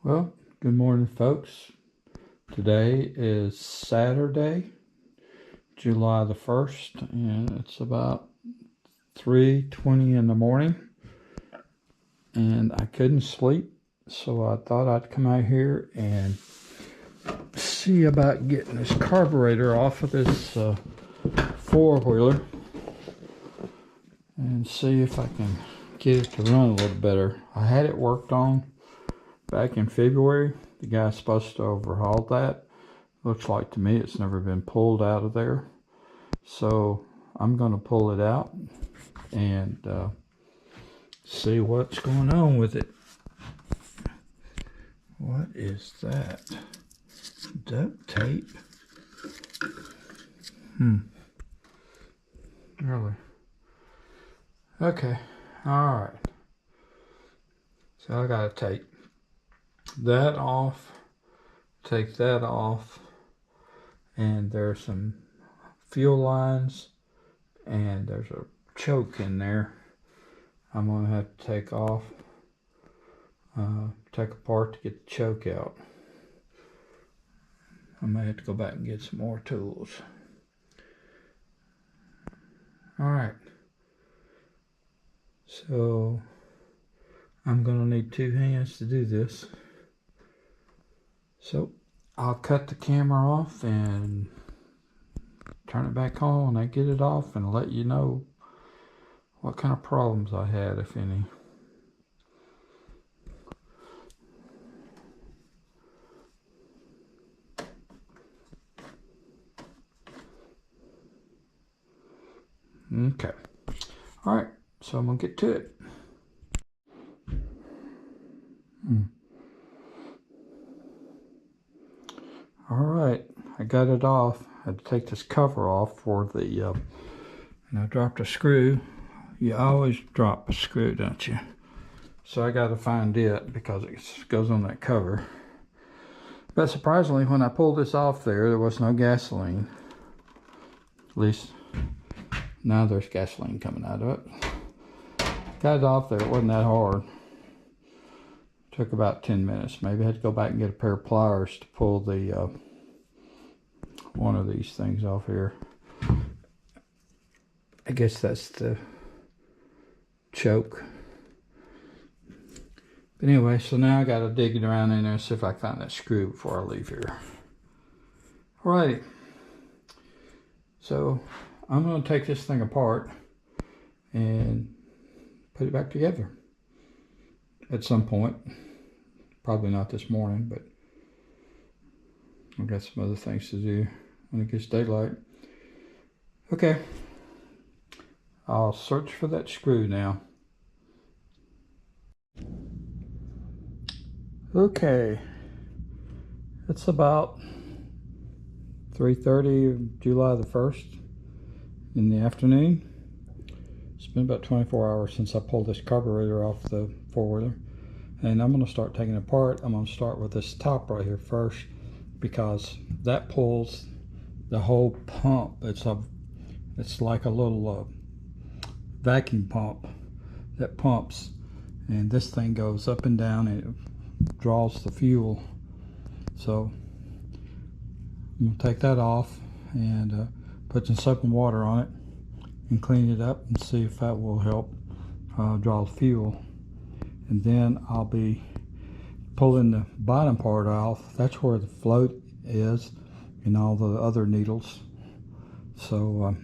Well, good morning, folks. Today is Saturday, July the 1st, and it's about 3:20 in the morning, and I couldn't sleep, so I thought I'd come out here and see about getting this carburetor off of this four-wheeler and see if I can get it to run a little better. I had it worked on back in February. The guy's supposed to overhaul that. Looks like to me it's never been pulled out of there. So I'm going to pull it out and see what's going on with it. What is that? Duct tape? Really? Okay. Alright. So I got to take that off, take that off, and there's some fuel lines and there's a choke in there I'm going to have to take off, take apart to get the choke out. I may have to go back and get some more tools. Alright, so I'm going to need two hands to do this. So I'll cut the camera off and turn it back on when I get it off and let you know what kind of problems I had, if any. Okay. All right, so I'm gonna get to it. All right, I got it off. I had to take this cover off for the, and I dropped a screw. You always drop a screw, don't you? So I got to find it because it goes on that cover. But surprisingly, when I pulled this off there was no gasoline. At least now there's gasoline coming out of it. Got it off there, it wasn't that hard. Took about 10 minutes. Maybe I had to go back and get a pair of pliers to pull the one of these things off here. I guess that's the choke. But anyway, so now I got to dig it around in there and see if I can find that screw before I leave here. Alrighty. So I'm going to take this thing apart and put it back together at some point. Probably not this morning, but I've got some other things to do when it gets daylight. Okay, I'll search for that screw now. Okay, it's about 3:30 of July the 1st in the afternoon. It's been about 24 hours since I pulled this carburetor off the four-wheeler. And I'm going to start taking it apart. I'm going to start with this top right here first because that pulls the whole pump. It's like a little vacuum pump that pumps, and this thing goes up and down and it draws the fuel. So I'm going to take that off and put some soap and water on it and clean it up and see if that will help draw the fuel. And then I'll be pulling the bottom part off. That's where the float is and all the other needles. So,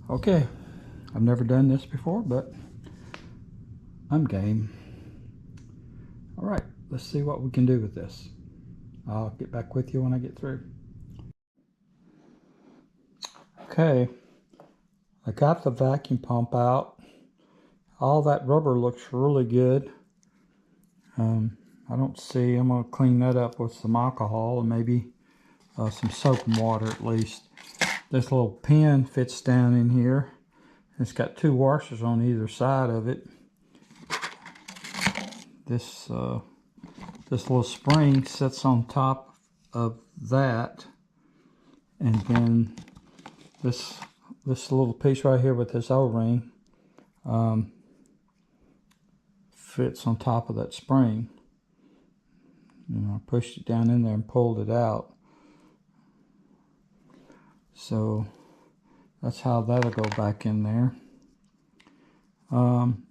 okay. I've never done this before, but I'm game. All right, let's see what we can do with this. I'll get back with you when I get through. Okay, I got the vacuum pump out. All that rubber looks really good. I don't see, I'm going to clean that up with some alcohol and maybe some soap and water at least. This little pin fits down in here. It's got two washers on either side of it. This little spring sits on top of that, and then this little piece right here with this O-ring fits on top of that spring. and I pushed it down in there and pulled it out. So that's how that'll go back in there.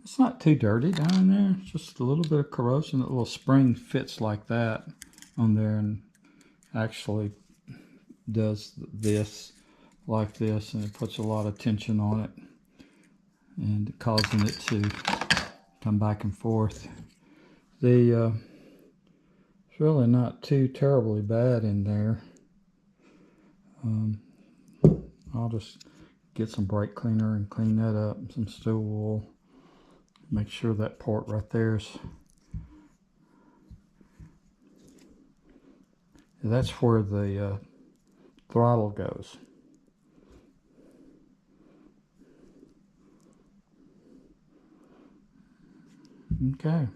It's not too dirty down in there. It's just a little bit of corrosion. The little spring fits like that on there and actually does this like this, and it puts a lot of tension on it and causing it to come back and forth. It's really not too terribly bad in there. I'll just get some brake cleaner and clean that up, some steel wool. Make sure that port right there's, that's where the throttle goes. Okay.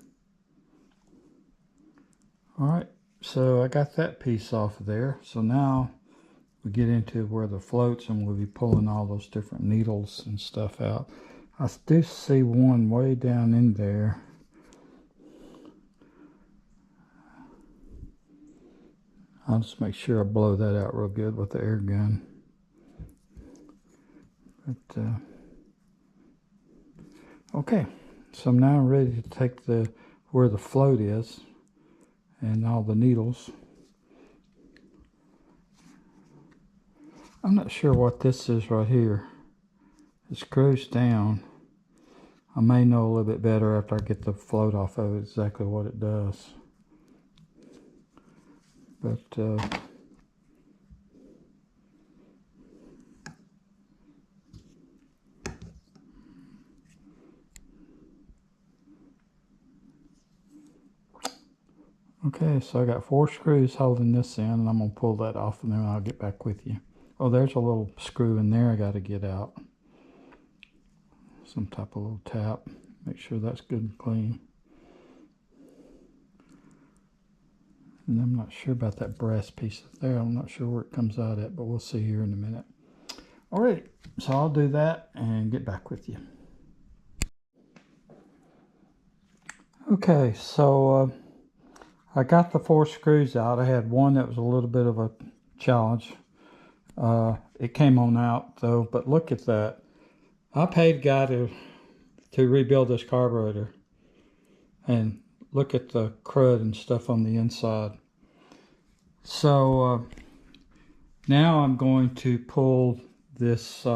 All right, so I got that piece off of there. So now we get into where the floats, and we'll be pulling all those different needles and stuff out. I do see one way down in there. I'll just make sure I blow that out real good with the air gun. But okay, so now I'm ready to take where the float is and all the needles. I'm not sure what this is right here. It screws down. I may know a little bit better after I get the float off of it exactly what it does. But okay, so I got 4 screws holding this in, and I'm going to pull that off, and then I'll get back with you. Oh, there's a little screw in there I got to get out. Some type of little tap. Make sure that's good and clean. And I'm not sure about that brass piece there. I'm not sure where it comes out at, but we'll see here in a minute. All right, so I'll do that and get back with you. Okay, so I got the 4 screws out. I had one that was a little bit of a challenge. It came on out though, but look at that. I paid a guy to rebuild this carburetor, and look at the crud and stuff on the inside. So now I'm going to pull this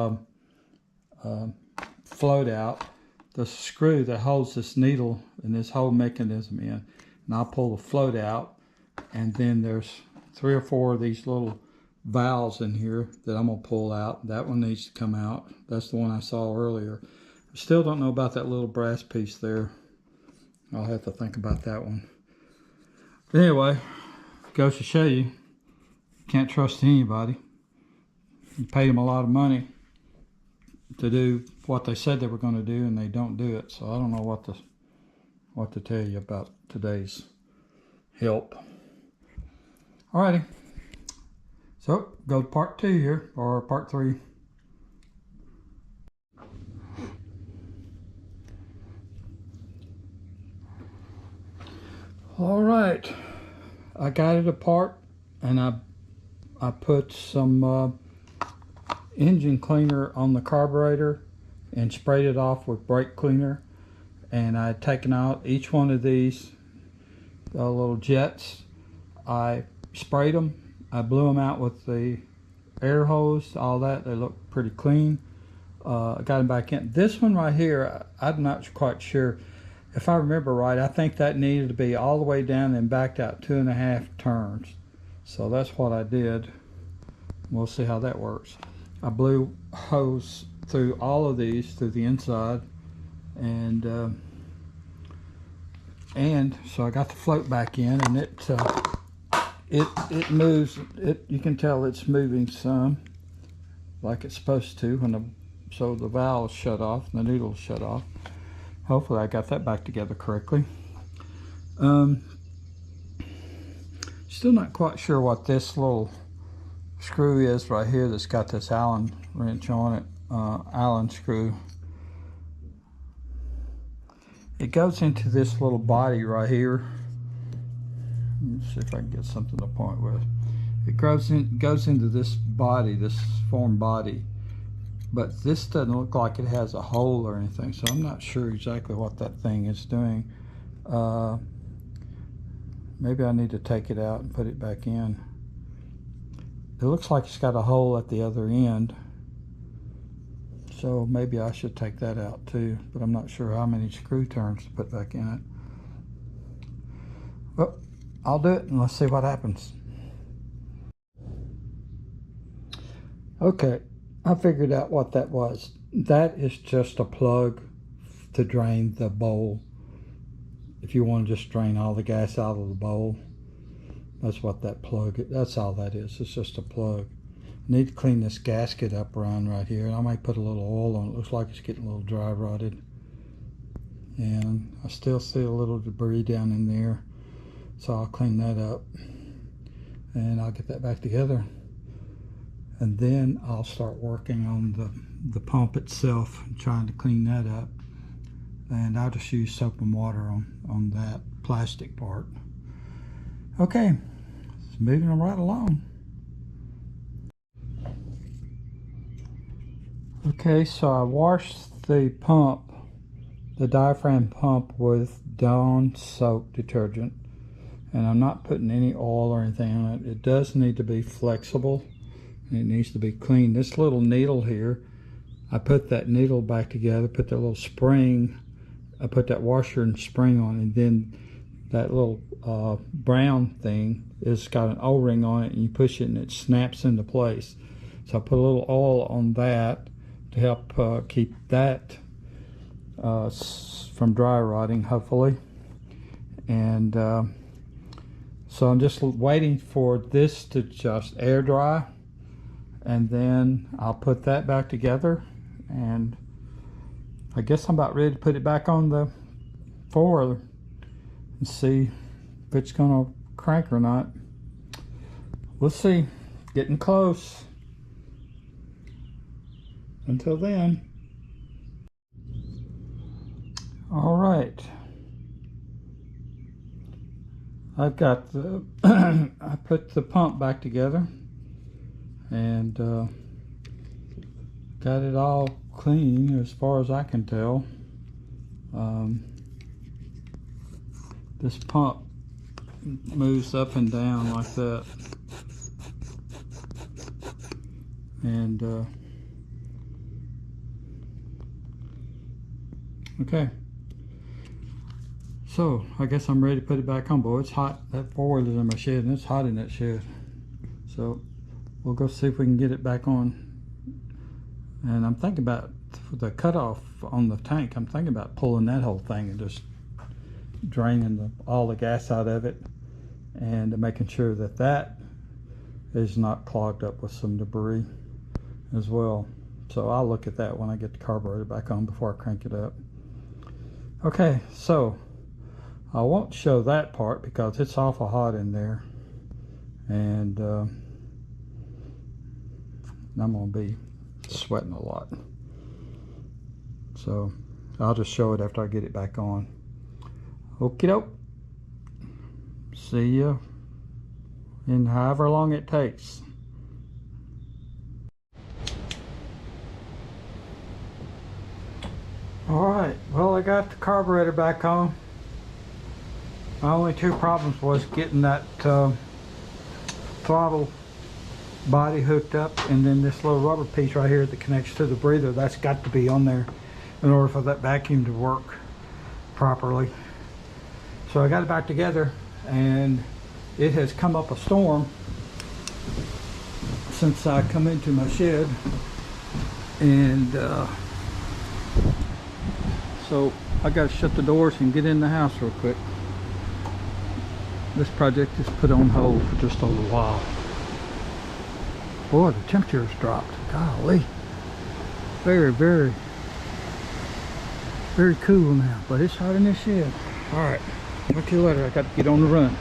float out, the screw that holds this needle and this whole mechanism in, and I'll pull the float out, and then there's 3 or 4 of these little valves in here that I'm going to pull out. That one needs to come out. That's the one I saw earlier. I still don't know about that little brass piece there. I'll have to think about that one. But anyway, goes to show you, can't trust anybody. You pay them a lot of money to do what they said they were going to do, and they don't do it. So I don't know what to tell you about today's help. Alrighty. So go to part 2 here, or part 3. All right, I got it apart, and I put some engine cleaner on the carburetor and sprayed it off with brake cleaner, and I had taken out each one of these little jets. I sprayed them. I blew them out with the air hose, all that. They look pretty clean. I got them back in. This one right here, I'm not quite sure. If I remember right, I think that needed to be all the way down and backed out 2.5 turns. So that's what I did. We'll see how that works. I blew hose through all of these, through the inside, and so I got the float back in, and it moves. You can tell it's moving some, like it's supposed to, so the valve shut off and the needle shut off. Hopefully I got that back together correctly. Still not quite sure what this little screw is right here that's got this Allen wrench on it, Allen screw. It goes into this little body right here. see if I can get something to point with. It goes into this body, this form body, but this doesn't look like it has a hole or anything, so I'm not sure exactly what that thing is doing. Maybe I need to take it out and put it back in. It looks like it's got a hole at the other end, so maybe I should take that out too, but I'm not sure how many screw turns to put back in it. Well, I'll do it and let's see what happens. Okay, I figured out what that was. That is just a plug to drain the bowl. If you want to just drain all the gas out of the bowl, that's what that plug is. That's all that is. It's just a plug. I need to clean this gasket up around right here. I might put a little oil on it. Looks like it's getting a little dry rotted. And I still see a little debris down in there. So I'll clean that up. And I'll get that back together. And then I'll start working on the pump itself, trying to clean that up. And I'll just use soap and water on that plastic part. Okay, it's moving right along. Okay, so I washed the pump, the diaphragm pump, with Dawn soap detergent. And I'm not putting any oil or anything on it. It does need to be flexible. It needs to be clean. This little needle here, I put that needle back together, put that little spring, I put that washer and spring on, and then that little brown thing is got an O-ring on it, and you push it and it snaps into place. So I put a little oil on that to help keep that from dry rotting, hopefully. And so I'm just waiting for this to just air dry, and then I'll put that back together, and I guess I'm about ready to put it back on the four-wheeler and see if it's gonna crank or not. We'll see. Getting close. Until then. All right. I've got the I put the pump back together and got it all clean as far as I can tell. This pump moves up and down like that, and okay, so I guess I'm ready to put it back on. Boy, it's hot. That four-wheeler's in my shed, and it's hot in that shed, so we'll go see if we can get it back on. And I'm thinking about the cutoff on the tank. I'm thinking about pulling that whole thing and just draining all the gas out of it, and making sure that that is not clogged up with some debris as well. So I'll look at that when I get the carburetor back on before I crank it up. Okay, so I won't show that part because it's awful hot in there, and I'm gonna be sweating a lot. So I'll just show it after I get it back on. Okie doke. See ya in however long it takes. Alright, well, I got the carburetor back on. My only two problems was getting that throttle body hooked up, and then this little rubber piece right here that connects to the breather, that's got to be on there in order for that vacuum to work properly. So I got it back together, and it has come up a storm since I come into my shed, and so I got to shut the doors and get in the house real quick. This project is put on hold for just a little while. Boy, the temperature has dropped. Golly. Very, very, very cool now, but it's hot in this shed. All right, talk to you later. I got to get on the run.